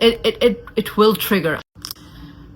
it will trigger.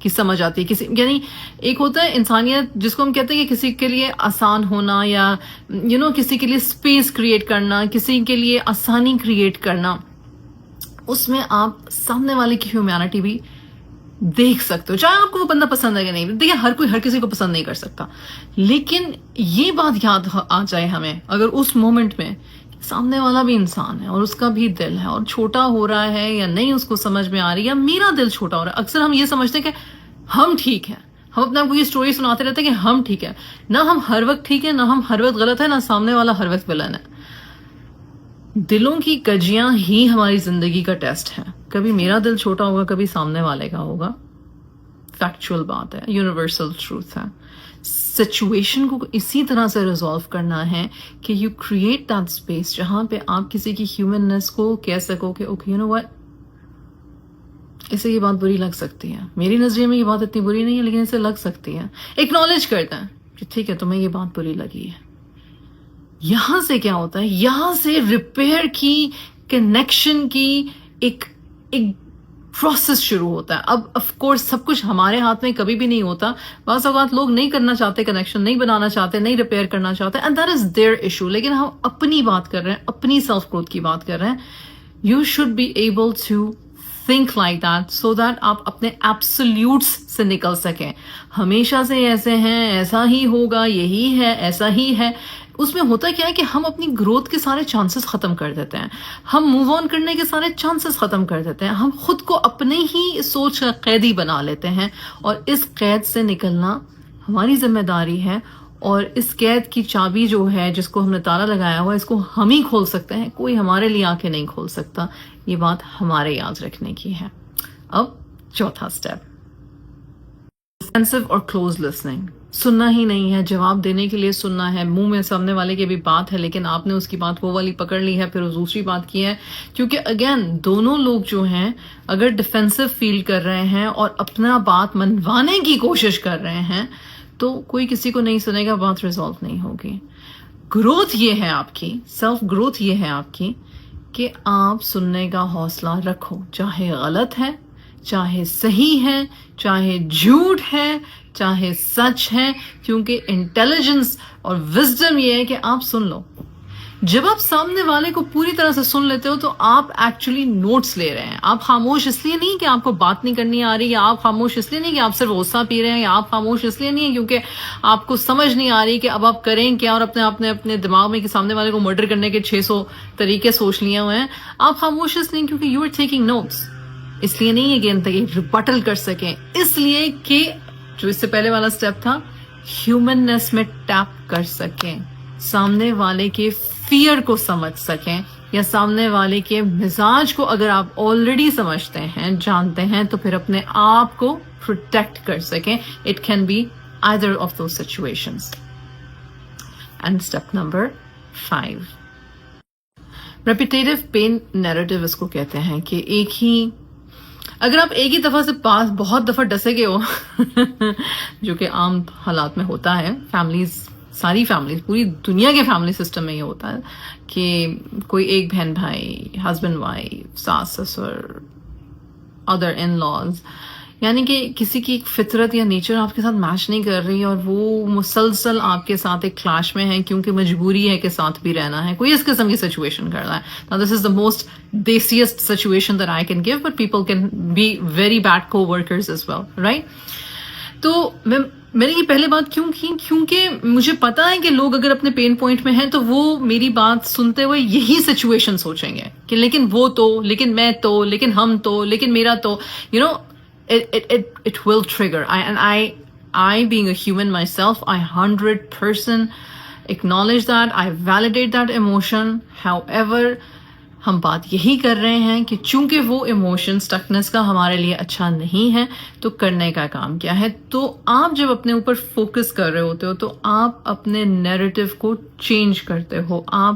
کی سمجھ آتی ہے کسی, یعنی ایک ہوتا ہے انسانیت جس کو ہم کہتے ہیں کہ کسی کے لیے آسان ہونا یا کسی کے لیے اسپیس کریٹ کرنا, کسی کے لیے آسانی کریٹ کرنا, اس میں آپ سامنے والے کی ہیومینٹی بھی دیکھ سکتے ہو, چاہے آپ کو وہ بندہ پسند ہے یا نہیں. دیکھیں ہر کوئی ہر کسی کو پسند نہیں کر سکتا, لیکن یہ بات یاد آ جائے ہمیں اگر اس مومنٹ میں سامنے والا بھی انسان ہے اور اس کا بھی دل ہے اور چھوٹا ہو رہا ہے یا نہیں اس کو سمجھ میں آ رہی ہے, یا میرا دل چھوٹا ہو رہا ہے. اکثر ہم یہ سمجھتے ہیں کہ ہم ٹھیک ہیں, ہم اپنے آپ کو یہ اسٹوری سناتے رہتے ہیں کہ ہم ٹھیک ہے. نہ ہم ہر وقت ٹھیک ہے, نہ ہم ہر وقت غلط ہے, نہ سامنے والا ہر وقت ولن ہے. دلوں کی کجیاں ہی ہماری زندگی کا ٹیسٹ ہے. کبھی میرا دل چھوٹا ہوگا, کبھی سامنے والے کا ہوگا. فیکچوئل بات ہے, یونیورسل ٹروتھ ہے. سچویشن کو اسی طرح سے ریزالو کرنا ہے کہ یو کریٹ دیٹ اسپیس جہاں پہ آپ کسی کی ہیومننس کو کہہ سکو کہ اوکے یو نو وٹ, اسے یہ بات بری لگ سکتی ہے, میری نظریے میں یہ بات اتنی بری نہیں ہے لیکن اسے لگ سکتی ہے. ایکنالج کرتا ہے کہ ٹھیک ہے تمہیں یہ بات بری لگی ہے. یہاں سے کیا ہوتا ہے, یہاں سے ریپیئر کی, کنیکشن کی ایک پروسیس شروع ہوتا ہے. اب آف کورس سب کچھ ہمارے ہاتھ میں کبھی بھی نہیں ہوتا. بعض اوقات لوگ نہیں کرنا چاہتے, کنیکشن نہیں بنانا چاہتے, نہیں ریپیئر کرنا چاہتے, and that is there issue. لیکن ہم اپنی بات کر رہے ہیں, اپنی سیلف گروتھ کی بات کر رہے ہیں. You should be able to think like that so that آپ اپنے absolutes سے نکل سکیں. ہمیشہ سے ایسے ہیں, ایسا ہی ہوگا, یہی ہے, ایسا ہی ہے. اس میں ہوتا کیا ہے کہ ہم اپنی گروتھ کے سارے چانسز ختم کر دیتے ہیں, ہم موو آن کرنے کے سارے چانسز ختم کر دیتے ہیں, ہم خود کو اپنے ہی سوچ کا قیدی بنا لیتے ہیں. اور اس قید سے نکلنا ہماری ذمہ داری ہے, اور اس قید کی چابی جو ہے جس کو ہم نے تالا لگایا ہوا ہے, اس کو ہم ہی کھول سکتے ہیں, کوئی ہمارے لیے آ کے نہیں کھول سکتا. یہ بات ہمارے یاد رکھنے کی ہے. اب چوتھا اسٹیپ, ڈیفینسو اور کلوز لسننگ. سننا ہی نہیں ہے, جواب دینے کے لیے سننا ہے. منہ میں سامنے والے کی بھی بات ہے لیکن آپ نے اس کی بات وہ والی پکڑ لی ہے, پھر وہ دوسری بات کی ہے. کیونکہ اگین دونوں لوگ جو ہیں اگر ڈیفینسو فیل کر رہے ہیں اور اپنا بات منوانے کی کوشش کر رہے ہیں تو کوئی کسی کو نہیں سنے گا, بات ریزالو نہیں ہوگی. گروتھ یہ ہے آپ کی, سیلف گروتھ یہ ہے آپ کی کہ آپ سننے کا حوصلہ رکھو, چاہے غلط ہے, چاہے صحیح ہے, چاہے جھوٹ ہے, چاہے سچ ہے. کیونکہ انٹیلیجنس اور وزڈم یہ ہے کہ آپ سن لو. جب آپ سامنے والے کو پوری طرح سے سن لیتے ہو تو آپ ایکچولی نوٹس لے رہے ہیں. آپ خاموش اس لیے نہیں کہ آپ کو بات نہیں کرنی آ رہی, یا آپ خاموش اس لیے نہیں کہ آپ صرف غصہ پی رہے ہیں, یا آپ خاموش اس لیے نہیں ہے کیونکہ آپ کو سمجھ نہیں آ رہی کہ اب آپ کریں کیا, اور اپنے دماغ میں کہ سامنے والے کو مرڈر کرنے کے 600 طریقے سوچ لیے ہوئے ہیں. آپ خاموش اس لیے کیونکہ یو آر ٹیکنگ نوٹس. اس لیے نہیں ہے کہ انتہائی ریبٹل کر سکیں, اس لیے کہ جو اس سے پہلے والا اسٹیپ تھا ہیومننس میں ٹیپ کر سکیں, سامنے والے کے فیئر کو سمجھ سکیں, یا سامنے والے کے مزاج کو اگر آپ آلریڈی سمجھتے ہیں, جانتے ہیں, تو پھر اپنے آپ کو پروٹیکٹ کر سکیں. It can be either of those situations. And step number 5, repetitive pain narrative اس کو کہتے ہیں کہ ایک ہی, اگر آپ ایک ہی دفعہ سے پاس بہت دفعہ ڈسے گئے ہو جو کہ عام حالات میں ہوتا ہے, فیملیز, ساری فیملیز, پوری دنیا کے فیملی سسٹم میں یہ ہوتا ہے کہ کوئی ایک بہن بھائی, ہسبینڈ وائف, ساس سسر, ادر ان لاز, یعنی کہ کسی کی ایک فطرت یا نیچر آپ کے ساتھ میچ نہیں کر رہی اور وہ مسلسل آپ کے ساتھ ایک کلاش میں ہے کیونکہ مجبوری ہے کہ ساتھ بھی رہنا ہے. کوئی اس قسم کی سچویشن کر رہا ہے. This is the most decent situation that I can give, but people can be very bad کو ورکرز ایز ویل, رائٹ. تو میں نے یہ پہلے بات کیوں کی, کیونکہ مجھے پتا ہے کہ لوگ اگر اپنے پین پوائنٹ میں ہیں تو وہ میری بات سنتے ہوئے یہی سچویشن سوچیں گے کہ لیکن وہ تو, لیکن میں تو, لیکن ہم تو, لیکن میرا تو, you know, it will trigger. I being a human myself, I 100% acknowledge that, I validate that emotion. However, ہم بات یہی کر رہے ہیں کہ چونکہ وہ ایموشن اسٹکنس کا ہمارے لیے اچھا نہیں ہے, تو کرنے کا کام کیا ہے. تو آپ جب اپنے اوپر فوکس کر رہے ہوتے ہو تو آپ اپنے نیریٹو کو چینج کرتے ہو, آپ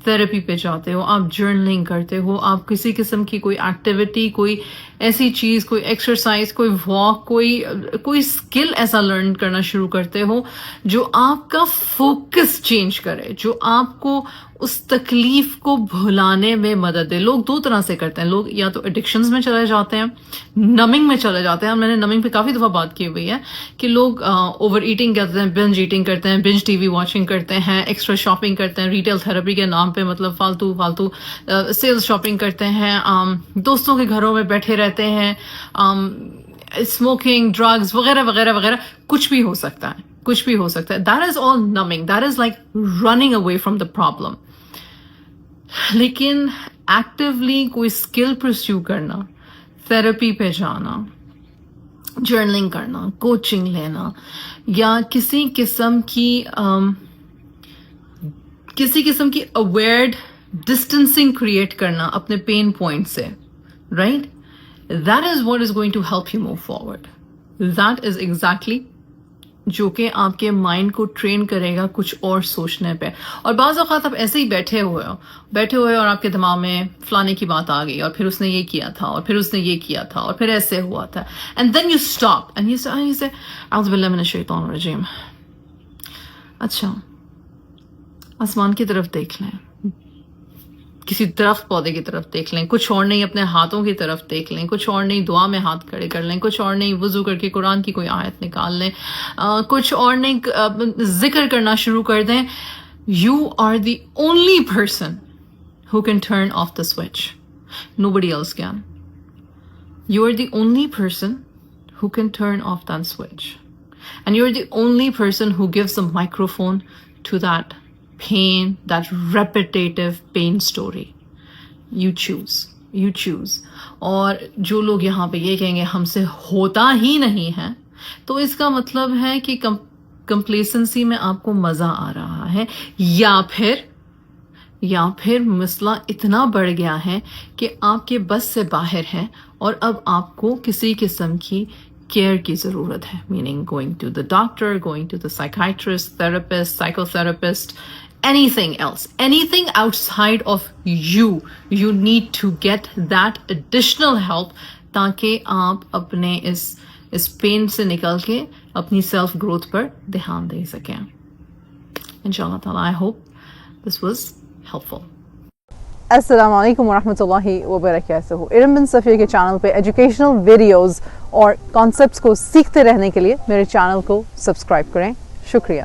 تھراپی پہ جاتے ہو, آپ جرنلنگ کرتے ہو, آپ کسی قسم کی کوئی ایکٹیویٹی, کوئی ایسی چیز, کوئی ایکسرسائز, کوئی واک, کوئی اسکل ایسا لرن کرنا شروع کرتے ہو جو آپ کا فوکس چینج کرے, جو آپ کو اس تکلیف کو بھلانے میں مدد دے. لوگ دو طرح سے کرتے ہیں. لوگ یا تو ایڈکشنز میں چلے جاتے ہیں, نمنگ میں چلے جاتے ہیں. میں نے نمنگ پہ کافی دفعہ بات کی ہوئی ہے کہ لوگ اوور ایٹنگ کرتے ہیں, بنج ایٹنگ کرتے ہیں, بنج ٹی وی واچنگ کرتے ہیں, ایکسٹرا شاپنگ کرتے ہیں, ریٹیل تھراپی کے نام پہ مطلب فالتو سیلز شاپنگ کرتے ہیں, دوستوں کے گھروں میں بیٹھے رہتے ہیں, اسموکنگ, ڈرگز وغیرہ وغیرہ وغیرہ. کچھ بھی ہو سکتا ہے, کچھ بھی ہو سکتا ہے. That is all numbing. That is like running away from the problem. لیکن ایکٹیولی کوئی اسکل پرسیو کرنا, تھراپی پہ جانا, جرنلنگ کرنا, کوچنگ لینا, یا کسی قسم کی اویئرڈ ڈسٹینسنگ کریٹ کرنا اپنے پین پوائنٹ سے, right, that is what is going to help you move forward. That is exactly جو کہ آپ کے مائنڈ کو ٹرین کرے گا کچھ اور سوچنے پہ. اور بعض اوقات آپ ایسے ہی بیٹھے ہوئے ہو اور آپ کے دماغ میں فلانے کی بات آ گئی, اور پھر اس نے یہ کیا تھا, اور پھر اس نے یہ کیا تھا, اور پھر ایسے ہوا تھا, and then you stop and you say اعوذ باللہ من الشیطان الرجیم. اچھا, آسمان کی طرف دیکھ لیں, کسی درخت پودے کی طرف دیکھ لیں, کچھ اور نہیں اپنے ہاتھوں کی طرف دیکھ لیں, کچھ اور نہیں دعا میں ہاتھ کھڑے کر لیں, کچھ اور نہیں وضو کر کے قرآن کی کوئی آیت نکال لیں, کچھ اور نہیں ذکر کرنا شروع کر دیں. You are the only person who can turn off the switch. Nobody else can. You are the only person who can turn off that switch. And you are the only person who gives the microphone to that pain, that repetitive pain story. You choose. You choose. اور جو لوگ یہاں پہ یہ کہیں گے ہم سے ہوتا ہی نہیں ہے, تو اس کا مطلب ہے کہ کمپلیسنسی میں آپ کو مزہ آ رہا ہے, یا پھر مسئلہ اتنا بڑھ گیا ہے کہ آپ کے بس سے باہر ہے, اور اب آپ کو کسی قسم کی کیئر کی ضرورت ہے. Meaning going to the doctor, going to the psychiatrist, therapist, psychotherapist, anything else, anything outside of you, you need to get that additional help تاکہ آپ اپنے اس پین سے نکل کے اپنی سیلف گروتھ پر دھیان دے سکیں. انشاءاللہ تعالیٰ I hope this was helpful. السلام علیکم ورحمۃ اللہ وبرکاتہ. ارم بن صفیہ کے چینل پہ ایجوکیشنل ویڈیوز اور کانسیپٹس کو سیکھتے رہنے کے لیے میرے چینل کو سبسکرائب کریں. شکریہ.